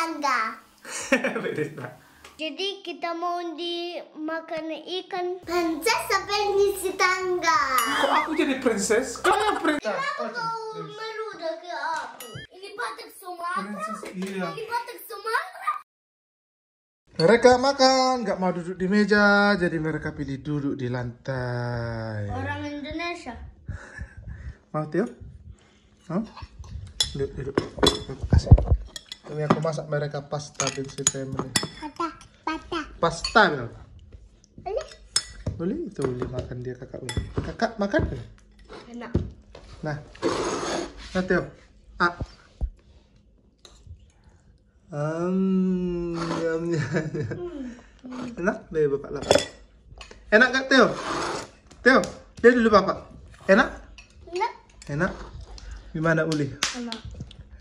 tangga. Berita. Jadi kita mau dimakan ikan princess sampai ngisi tangga. Kok aku jadi princess? Kamu princess. Kenapa kau meludah ke aku? Ini Batak Sumatera. Princess, iya. Ini Batak Sumatera. Mereka makan, nggak mau duduk di meja, jadi mereka pilih duduk di lantai. Orang Indonesia. Mau Tio? Mau? Duduk. Kasih. Ini aku masak mereka pasta Princess Family. Pasta bilang. Boleh itu boleh makan dia kakak boleh. Kakak makan? Enak. Nah Tio. Yum. Enak deh bapak lapar. Enak gak Tio? Tio, dia dulu bapak. Enak? Enak. Gimana Uli?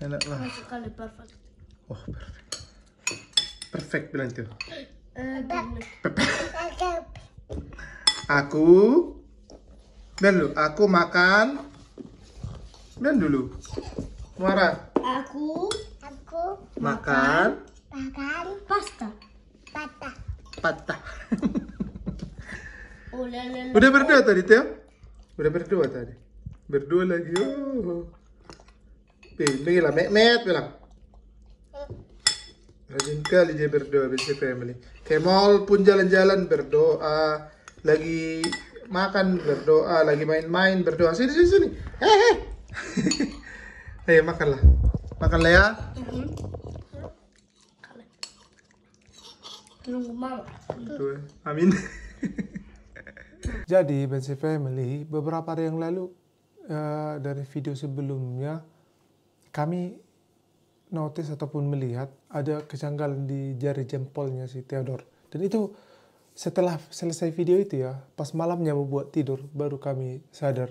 Enak lah. Sekali perfect. Oh perfect. Perfect bilang Tio. Aku bilang dulu. Aku makan. Bilang dulu. Muara. Aku Makan. pasta. Patah. Oh, lele. Udah berdua tadi Tio? Udah berdua tadi. Berdua lagi. Oh. Bilang Mehmet bilang. Rajin kali dia berdoa Princess Family. Ke mall pun jalan-jalan berdoa. Lagi makan berdoa. Lagi main-main berdoa. Sini. Hei. Ayo makanlah. Makanlah ya. Nunggu mama. Tuh, amin. Jadi Princess Family, beberapa hari yang lalu dari video sebelumnya kami notice ataupun melihat ada kejanggalan di jari jempolnya si Theodore. Dan itu setelah selesai video itu ya, pas malamnya mau buat tidur baru kami sadar.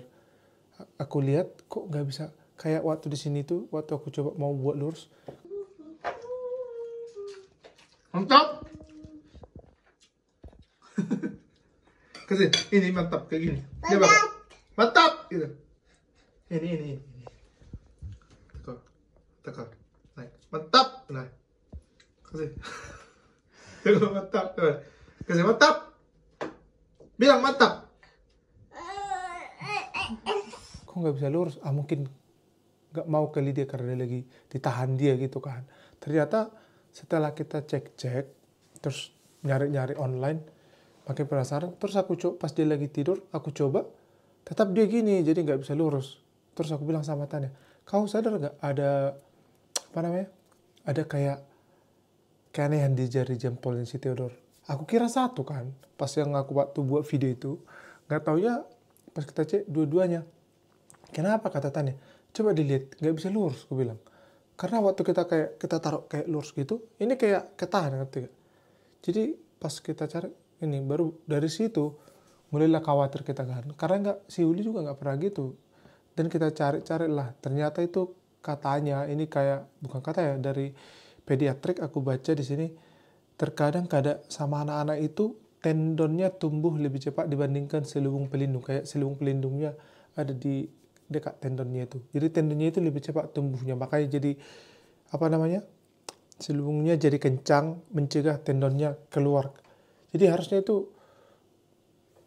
Aku lihat kok nggak bisa kayak waktu di sini tuh, waktu aku coba mau buat lurus. Mantap. Kasih, ini mantap kayak gini. Dia bapak. Mantap gitu. Ini. Tekor. Naik. Mantap. Nah. Kasih. Tekor mantap. Kasih mantap. Bilang mantap. Kok nggak bisa lurus? Mungkin nggak mau kali dia karena dia lagi ditahan dia gitu kan. Ternyata setelah kita cek-cek, terus nyari-nyari online, makin penasaran. Terus aku coba, pas dia lagi tidur, aku coba, tetap dia gini, jadi nggak bisa lurus. Terus aku bilang sama Tanya, kau sadar nggak ada, ada kayak keanehan di jari jempolnya si Theodore. Aku kira satu kan, pas yang aku waktu buat video itu, nggak tahu ya, pas kita cek dua-duanya. Kenapa kata Tanya? Coba dilihat, nggak bisa lurus, aku bilang. Karena waktu kita taruh kayak lurus gitu, ini kayak ketahan, ngerti gak? Jadi pas kita cari ini, baru dari situ mulailah khawatir kita kan. Karena si Uli juga nggak pernah gitu. Dan kita cari lah, ternyata itu katanya, ini kayak, bukan kata ya, dari pediatrik aku baca di sini, terkadang sama anak-anak itu tendonnya tumbuh lebih cepat dibandingkan selubung pelindung. Kayak selubung pelindungnya ada di dekat tendonnya itu. Jadi tendonnya itu lebih cepat tumbuhnya. Makanya jadi, selubungnya jadi kencang, mencegah tendonnya keluar. Jadi harusnya itu,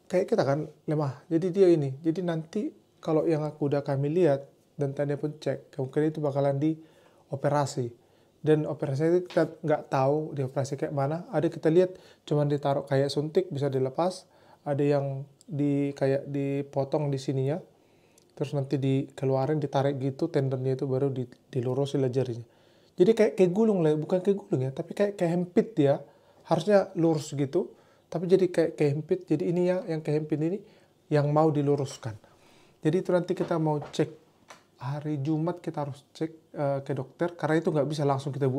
kayak kita kan lemah. Jadi dia ini. Jadi nanti kalau yang kami lihat, dan Tanya pun cek, kemungkinan itu bakalan dioperasi. Dan operasi itu kita nggak tahu dioperasi kayak mana. Ada kita lihat cuma ditaruh kayak suntik bisa dilepas. Ada yang kayak dipotong di sininya. Terus nanti dikeluarin, ditarik gitu tendonnya itu baru dilurusin lah jarinya. Jadi kayak gulung lah, bukan kayak gulung ya, tapi kayak hempit dia. Harusnya lurus gitu, tapi jadi kayak hempit. Jadi ini yang kayak hempit ini yang mau diluruskan. Jadi itu nanti kita mau cek hari Jumat, kita harus cek ke dokter karena itu nggak bisa langsung kita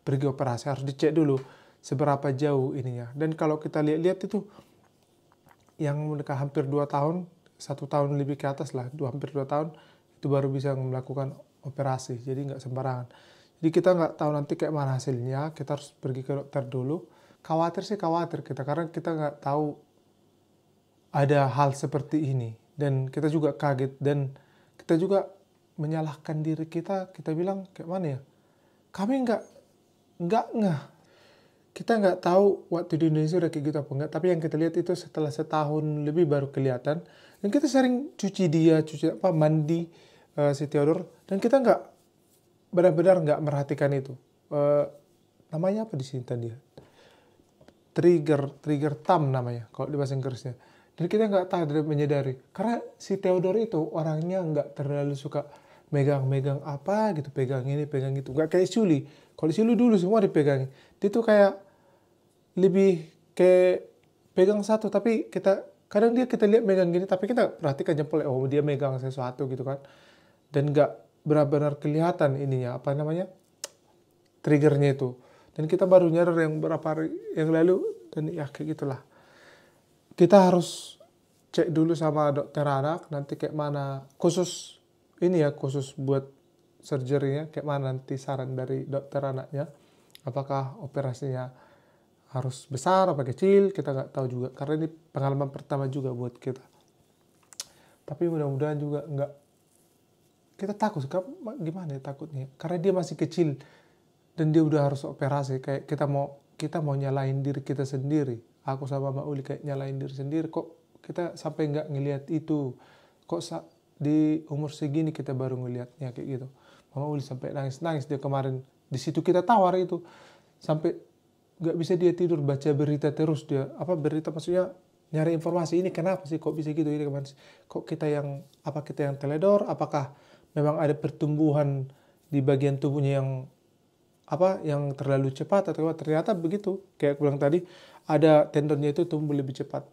pergi operasi, harus dicek dulu seberapa jauh ininya. Dan kalau kita lihat itu yang menikah hampir 2 tahun, 1 tahun lebih ke atas lah, hampir 2 tahun itu baru bisa melakukan operasi. Jadi nggak sembarangan. Jadi kita nggak tahu nanti kayak mana hasilnya. Kita harus pergi ke dokter dulu. Khawatir kita karena kita nggak tahu ada hal seperti ini. Dan kita juga kaget dan kita juga menyalahkan diri kita. Kita bilang kayak mana ya? Kami nggak nggak ngeh. Kita nggak tahu waktu di Indonesia udah kayak gitu apa enggak, tapi yang kita lihat itu setelah setahun lebih baru kelihatan. Dan kita sering cuci mandi si Theodore, dan kita nggak benar-benar nggak merhatikan itu. Namanya apa di sini tadi ya? Trigger thumb namanya kalau di bahasa Inggrisnya. Dan kita nggak tahu dari menyadari, karena si Theodore itu orangnya nggak terlalu suka megang-megang apa gitu, pegang ini, pegang itu. Nggak kayak Suli. Kalau Suli dulu semua dipegangin. Dia tuh kayak lebih kayak pegang satu, tapi kadang kita lihat megang gini, tapi kita perhatikan jempolnya, oh dia megang sesuatu gitu kan. Dan nggak benar-benar kelihatan ininya, apa namanya, triggernya itu. Dan kita baru nyadar yang berapa hari yang lalu, dan ya kayak gitulah. Kita harus cek dulu sama dokter anak, nanti kayak mana, khusus buat surgery-nya, kayak mana nanti saran dari dokter anaknya. Apakah operasinya harus besar apa kecil, kita nggak tahu juga. Karena ini pengalaman pertama juga buat kita. Tapi mudah-mudahan juga nggak, kita takut, gimana ya takutnya. Karena dia masih kecil, dan dia udah harus operasi. Kayak kita mau nyalain diri kita sendiri. Aku sama Mbak Uli kayak nyalain diri sendiri. Kok kita sampai nggak ngelihat itu? Kok di umur segini kita baru ngelihatnya kayak gitu. Mama Uli sampai nangis-nangis dia kemarin. Di situ kita tawar itu. Sampai nggak bisa dia tidur, baca berita terus dia. Apa berita maksudnya? Nyari informasi, ini kenapa sih kok bisa gitu, ini kemana sih? Kok kita yang teledor? Apakah memang ada pertumbuhan di bagian tubuhnya yang terlalu cepat, atau ternyata begitu. Kayak aku bilang tadi, ada tendonnya itu tumbuh lebih cepat.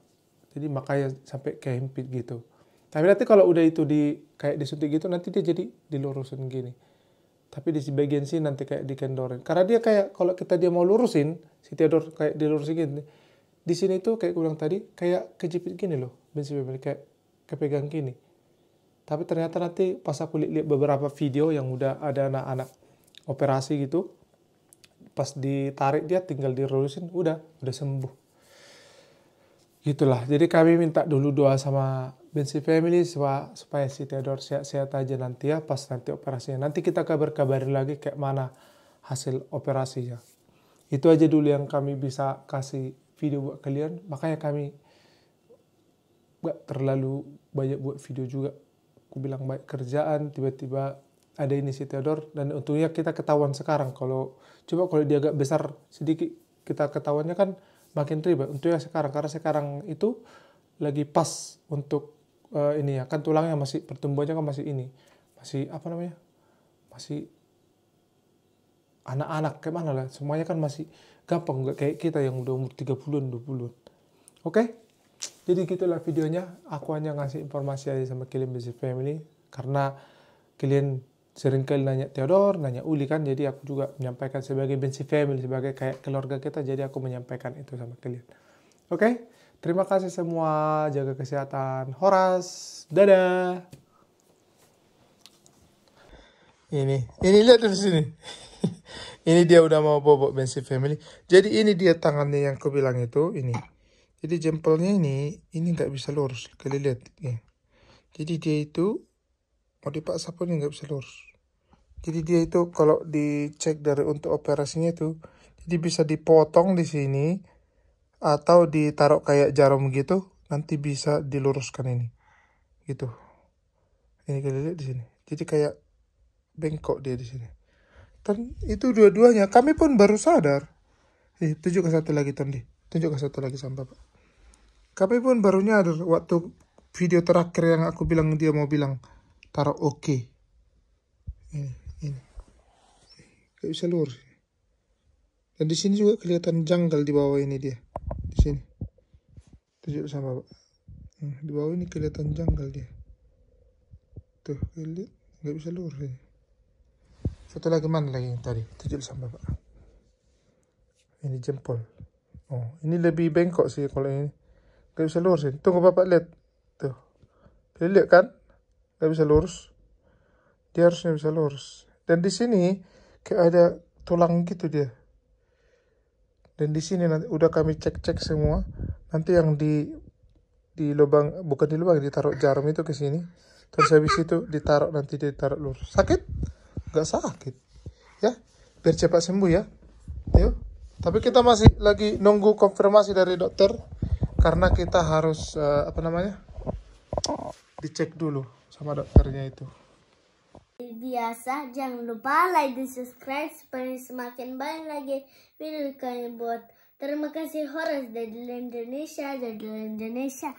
Jadi makanya sampai kehempit gitu. Tapi nanti kalau udah itu kayak disuntik gitu, nanti dia jadi dilurusin gini. Tapi di bagian sini nanti kayak dikendorin. Karena dia kayak, kalau dia mau lurusin, si Theodore kayak dilurusin gini. Di sini tuh kayak aku bilang tadi, kayak kejepit gini loh. Kayak kepegang gini. Tapi ternyata nanti pas aku lihat beberapa video yang udah ada anak-anak operasi gitu, pas ditarik dia tinggal dilurusin, udah sembuh. Gitulah. Jadi kami minta dulu doa sama Bensi Family supaya si Theodore sehat-sehat aja nanti ya, pas nanti operasinya. Nanti kita kabarin lagi kayak mana hasil operasinya. Itu aja dulu yang kami bisa kasih video buat kalian. Makanya kami gak terlalu banyak buat video juga. Aku bilang baik kerjaan, tiba-tiba ada ini si Theodore, dan untungnya kita ketahuan sekarang. Kalau dia agak besar sedikit, kita ketahuannya kan makin ribet. Untungnya sekarang, karena sekarang itu lagi pas untuk ini ya, kan tulangnya masih, pertumbuhannya kan masih masih anak-anak, kayak mana lah, semuanya kan masih gampang, nggak kayak kita yang udah umur 30-an, 20-an. Oke? Jadi gitulah videonya. Aku hanya ngasih informasi aja sama kalian Bensi Family, karena kalian sering kali nanya Theodore, nanya Uli kan, jadi aku juga menyampaikan sebagai Bensi Family, sebagai kayak keluarga kita, jadi aku menyampaikan itu sama kalian. Oke? Terima kasih semua, jaga kesehatan. Horas, dadah. Ini lihat di sini. Ini dia udah mau bobok Bensi Family. Jadi ini dia tangannya yang aku bilang itu, ini. Jadi jempolnya ini nggak bisa lurus. Kalian lihat, ya. Jadi dia itu mau dipaksa pun nggak bisa lurus. Jadi dia itu kalau dicek dari untuk operasinya itu, jadi bisa dipotong di sini atau ditaruh kayak jarum gitu, nanti bisa diluruskan ini, gitu. Ini kalian lihat di sini. Jadi kayak bengkok dia di sini. Dan itu dua-duanya kami pun baru sadar. Tunjukkan satu lagi Tondi. Tunjukkan satu lagi sama Bapak. Kami pun baru nyadar waktu video terakhir yang aku bilang, dia mau bilang taruh oke. Ini. Gak bisa lurus. Dan di sini juga kelihatan janggal di bawah ini dia. Di sini. Tunjuk sama Bapak. Di bawah ini kelihatan janggal dia. Tuh, lihat, nggak bisa lurus ini. Satu lagi mana lagi yang tadi? Tunjuk sama Bapak. Ini jempol. Oh, ini lebih bengkok sih kalau ini. Nggak bisa lurus ini. Tunggu Bapak lihat. Tuh. Lihat kan? Nggak bisa lurus. Dia harusnya bisa lurus. Dan di sini kayak ada tulang gitu dia. Dan di sini nanti udah kami cek semua. Nanti yang di lubang, bukan di lubang, ditaruh jarum itu ke sini. Terus habis itu ditaruh lurus. Sakit? Nggak sakit. Ya, biar cepat sembuh ya. Tapi kita masih lagi nunggu konfirmasi dari dokter karena kita harus dicek dulu sama dokternya itu. Biasa, jangan lupa like dan subscribe supaya semakin banyak lagi video kalian buat. Terima kasih Horas dari Indonesia.